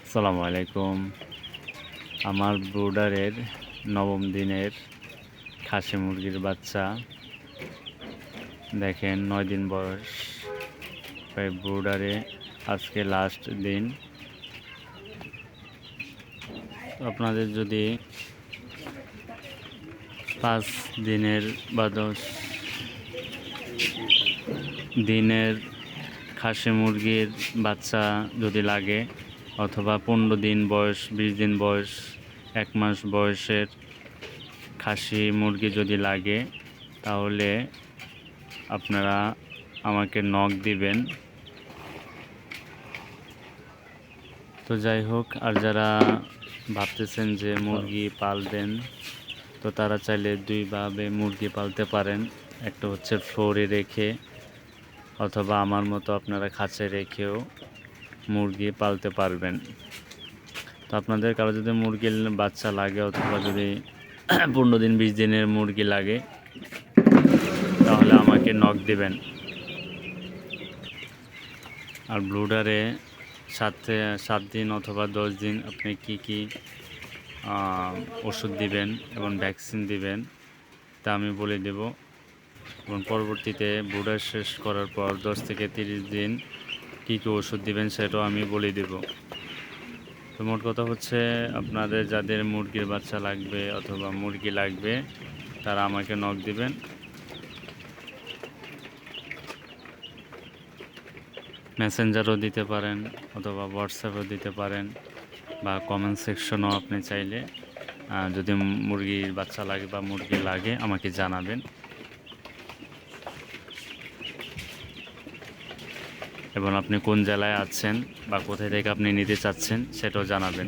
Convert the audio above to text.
আসসালামু আলাইকুম। আমার ব্রুডারের নবম দিনের খাসি মুরগির বাচ্চা দেখেন 9 দিন বয়স। প্রায় ব্রুডারে আজকে লাস্ট দিন। আপনাদের যদি 5 দিনের বা 10 দিনের খাসি মুরগির বাচ্চা যদি লাগে, অথবা 15 দিন বয়স, 20 দিন বয়স, 1 মাস বয়সের খাসি মুরগি যদি লাগে, তাহলে আপনারা আমাকে নক দিবেন। তো যাই হোক, আর যারা ভাবতেছেন যে মুরগি পালবেন, তো তারা চাইলে দুইভাবে মুরগি পালতে পারেন। একটা হচ্ছে ফ্লোরে রেখে, অথবা আমার মতো আপনারা খাঁচায় রেখেও মুরগি পালতে পারবেন। তো আপনাদের কারো যদি মুরগির বাচ্চা লাগে, অথবা যদি 15 দিন 20 দিনের মুরগি লাগে, তাহলে আমাকে নক দিবেন। আর ব্রুডারে 7 দিন অথবা 10 দিন আপনি কি ওষুধ দিবেন এবং ভ্যাকসিন দিবেন তা আমি বলে দেব। এবং পরবর্তীতে ব্রুডার শেষ করার পর 10 থেকে 30 দিন কি ওষুধ দিবেন সেটাও আমি বলে দেব। তো মোট কথা হচ্ছে, আপনাদের যাদের মুরগির বাচ্চা লাগবে অথবা মুরগি লাগবে, তারা আমাকে নক দিবেন। মেসেঞ্জারও দিতে পারেন, অথবা হোয়াটসঅ্যাপও দিতে পারেন, বা কমেন্ট সেকশনও আপনি চাইলে যদি মুরগির বাচ্চা লাগে বা মুরগি লাগে আমাকে জানাবেন। এবং আপনি কোন জেলায় আছেন বা কোথায় থেকে আপনি নিতে চাচ্ছেন সেটাও জানাবেন।